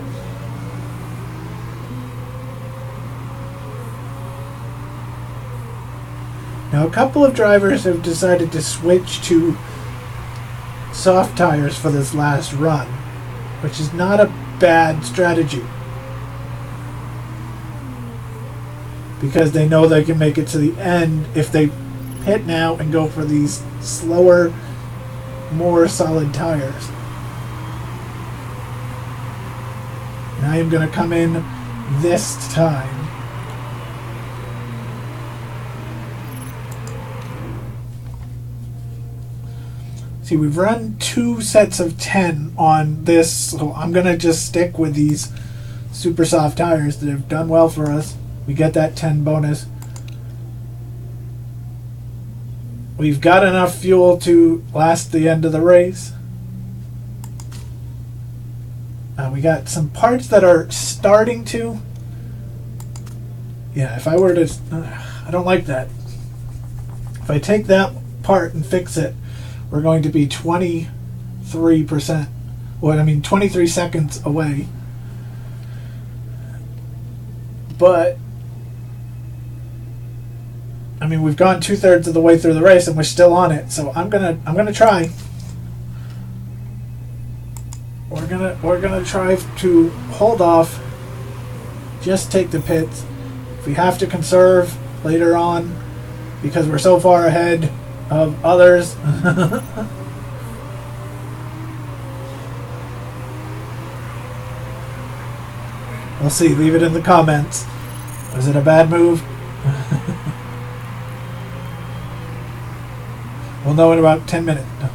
Now, a couple of drivers have decided to switch to soft tires for this last run, which is not a bad strategy, because they know they can make it to the end if they pit now and go for these slower, more solid tires. And I am going to come in this time. See, we've run 2 sets of 10 on this, so I'm going to just stick with these super soft tires that have done well for us. We get that 10 bonus. We've got enough fuel to last the end of the race. We got some parts that are starting to. Yeah, if I were to... I don't like that. If I take that part and fix it, we're going to be 23%. Well, I mean, 23 seconds away. But, I mean, we've gone 2/3 of the way through the race and we're still on it. So I'm gonna try. We're gonna try to hold off. Just take the pits. If we have to conserve later on, because we're so far ahead of others. We'll see. Leave it in the comments. Was it a bad move? We'll know in about 10 minutes. No.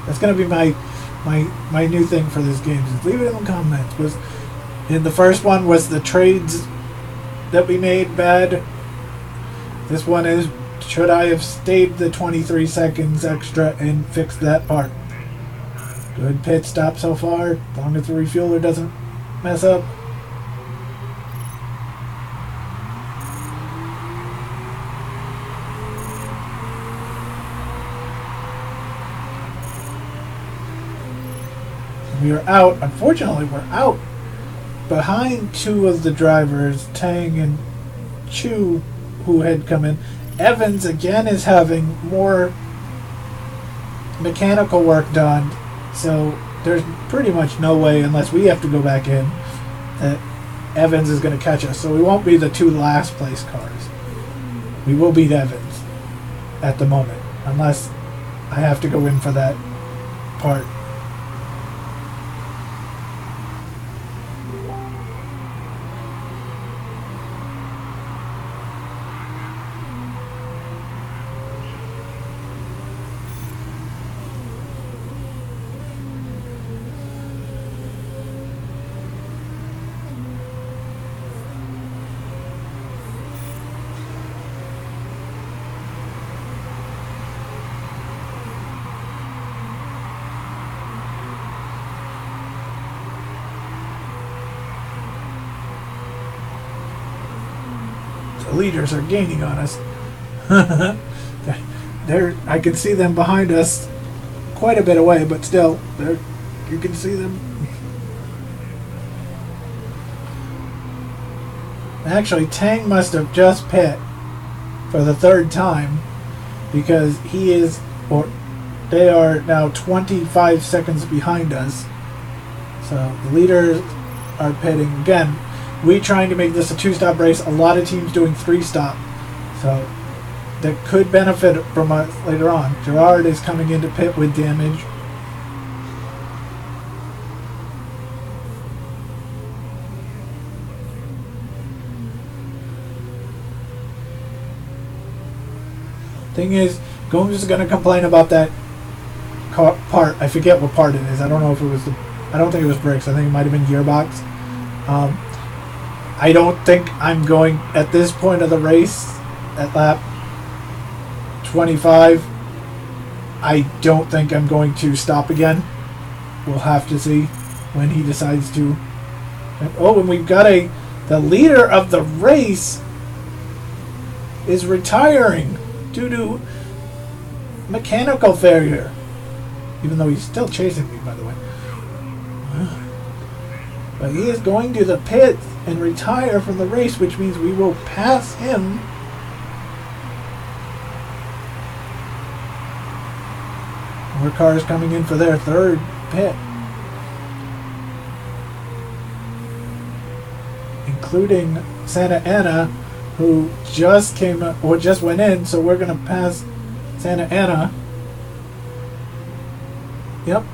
That's gonna be my new thing for this game. Just leave it in the comments. Was in the first one, was the trades that we made bad? This one is, should I have stayed the 23 seconds extra and fixed that part? Good pit stop so far, as long as the refueler doesn't mess up. We are out. Unfortunately, we're out behind 2 of the drivers, Tang and Chu, who had come in. Evans again is having more mechanical work done, so there's pretty much no way, unless we have to go back in, that Evans is going to catch us. So we won't be the 2 last place cars. We will beat Evans at the moment, unless I have to go in for that part. Leaders are gaining on us. I can see them behind us quite a bit away, but still, you can see them. Actually, Tang must have just pit for the 3rd time, because they are now 25 seconds behind us. So the leaders are pitting again. We trying to make this a 2-stop race. A lot of teams doing 3-stop, so that could benefit from us later on. Gerard is coming into pit with damage. Thing is, Gomes is going to complain about that part. I forget what part it is. I don't know if it was I don't think it was brakes. I think it might have been gearbox. I don't think I'm going, at this point of the race, at lap 25, I don't think I'm going to stop again. We'll have to see when he decides to. And we've got the leader of the race is retiring due to mechanical failure. Even though he's still chasing me, by the way. But he is going to the pits and retire from the race, which means we will pass him. More cars coming in for their 3rd pit, including Santa Ana, who just went in. So we're going to pass Santa Ana Yep.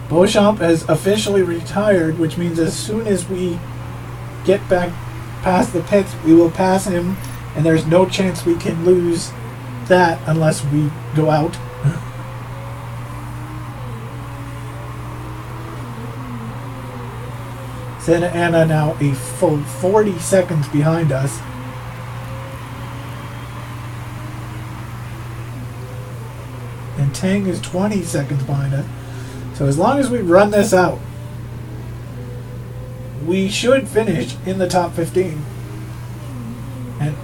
Beauchamp has officially retired, which means as soon as we get back past the pits, we will pass him, and there's no chance we can lose that unless we go out. Santa Ana now a full 40 seconds behind us. And Tang is 20 seconds behind us. So as long as we run this out, we should finish in the top 15. And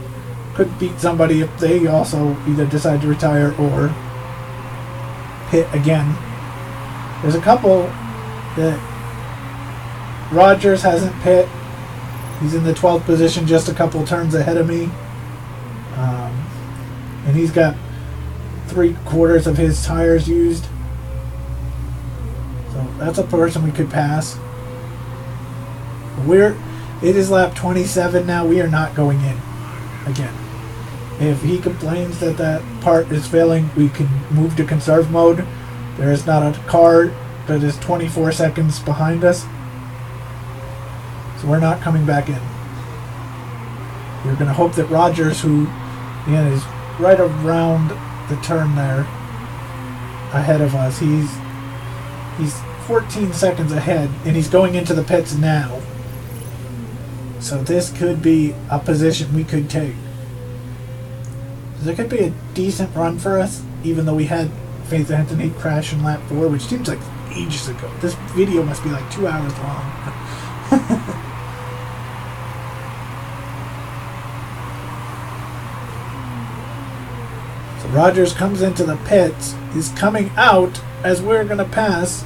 could beat somebody if they also either decide to retire or pit again. There's a couple that Rogers hasn't pit. He's in the 12th position, just a couple turns ahead of me. And he's got 3/4 of his tires used. So that's a person we could pass. It is lap 27 now. We are not going in again. If he complains that that part is failing, we can move to conserve mode. There is not a car that is 24 seconds behind us. So we're not coming back in. We're going to hope that Rogers, who again is right around the turn there ahead of us, he's 14 seconds ahead, and he's going into the pits now. So this could be a position we could take. There could be a decent run for us, even though we had Faith Anthony crash in lap 4, which seems like ages ago. This video must be like 2 hours long. So Rogers comes into the pits. He's coming out as we're going to pass.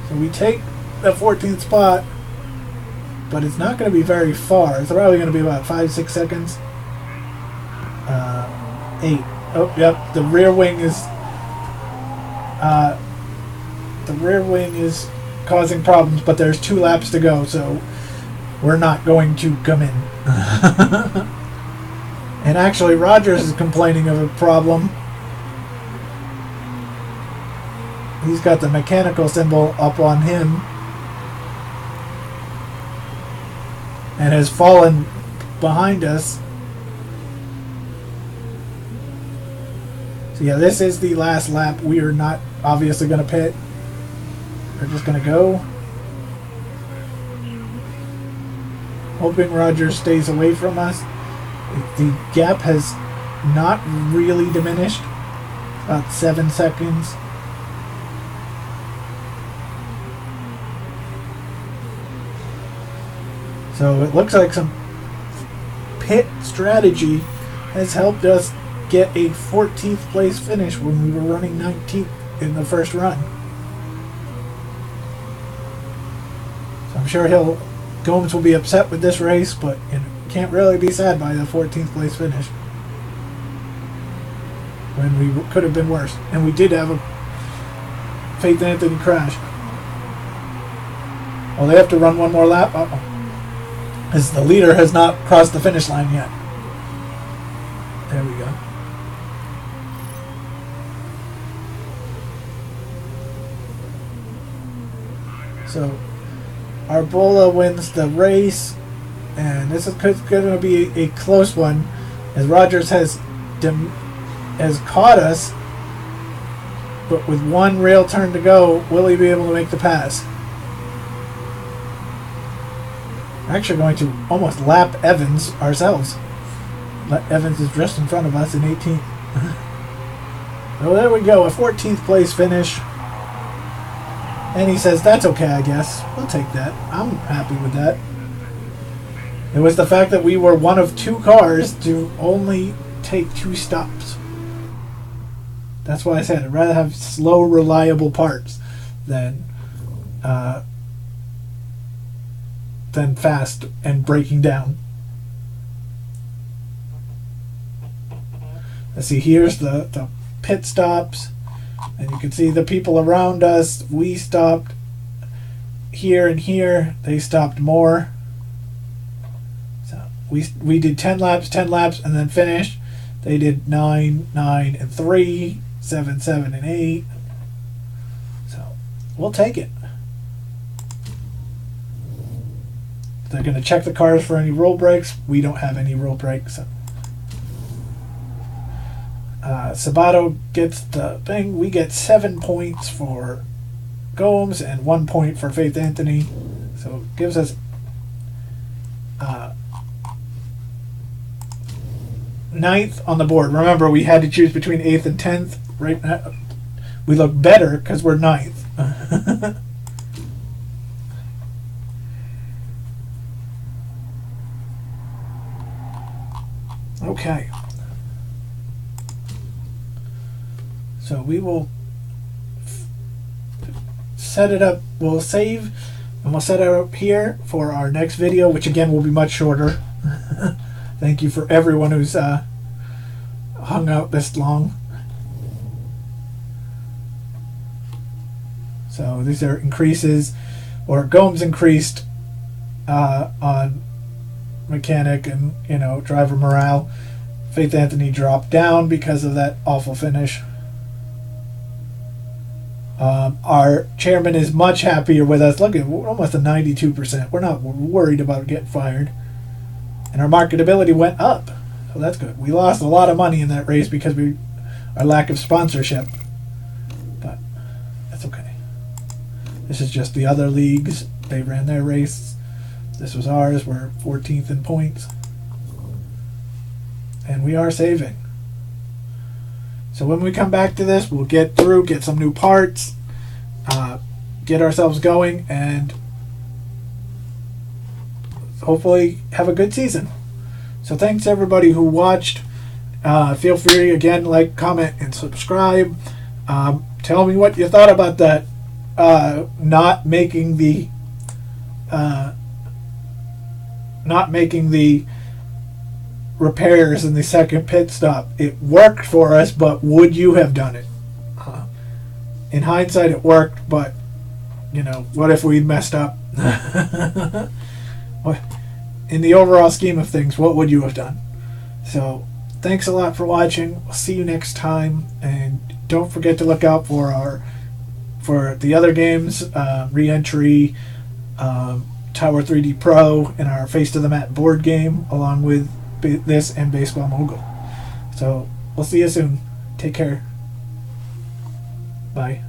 So we take the 14th spot, but it's not going to be very far. It's probably going to be about 5-6 seconds. 8. Oh, yep. The rear wing is causing problems, but there's 2 laps to go, so we're not going to come in. And actually, Rogers is complaining of a problem. He's got the mechanical symbol up on him and has fallen behind us. So yeah, this is the last lap. We are not obviously going to pit. We're just going to go. Hoping Rogers stays away from us. The gap has not really diminished. About 7 seconds. So it looks like some pit strategy has helped us get a 14th place finish when we were running 19th in the first run. So I'm sure Gomes will be upset with this race, but can't really be sad by the 14th place finish when we could have been worse. And we did have a Faith Anthony crash. Well, they have to run one more lap. As the leader has not crossed the finish line yet. There we go. So Arbola wins the race, and this is going to be a close one, as Rogers has caught us, but with one rail turn to go, will he be able to make the pass? We're actually going to almost lap Evans ourselves. Evans is just in front of us in 18th. So there we go, a 14th place finish. And he says, that's okay, I guess. We'll take that. I'm happy with that. It was the fact that we were one of 2 cars to only take 2 stops. That's why I said I'd rather have slow, reliable parts than fast and breaking down. Let's see, here's the pit stops, and you can see the people around us. We stopped here and here. They stopped more. So we did 10 laps, and then finished. They did 9, 9, and 3, 7, 7, and 8, we'll take it. They're going to check the cars for any roll breaks. We don't have any roll breaks. Sabato gets the thing. We get 7 points for Gomes and 1 point for Faith Anthony. So it gives us 9th on the board. Remember, we had to choose between 8th and 10th. Right now, we look better because we're 9th. Okay. So we will set it up. We'll save and we'll set it up here for our next video, which again will be much shorter. Thank you for everyone who's hung out this long. So these are increases, or Gomes increased on mechanic and, you know, driver morale. Faith Anthony dropped down because of that awful finish. Our chairman is much happier with us. Look at, we're almost at 92%. We're not worried about getting fired. And our marketability went up. So that's good. We lost a lot of money in that race because our lack of sponsorship. But that's okay. This is just the other leagues. They ran their race. This was ours. We're 14th in points. And we are saving. So when we come back to this, we'll get through, get some new parts, get ourselves going, and hopefully have a good season. So thanks everybody who watched. Feel free, again, like, comment, and subscribe. Tell me what you thought about that not making the repairs in the second pit stop. It worked for us, but would you have done it? In hindsight, it worked, but you know, what if we'd messed up? In the overall scheme of things, what would you have done? So thanks a lot for watching. We'll see you next time, and don't forget to look out for the other games, Re-Entry, Tower 3D Pro, and our Face to the Mat board game, along with this and Baseball Mogul. So we'll see you soon. Take care. Bye.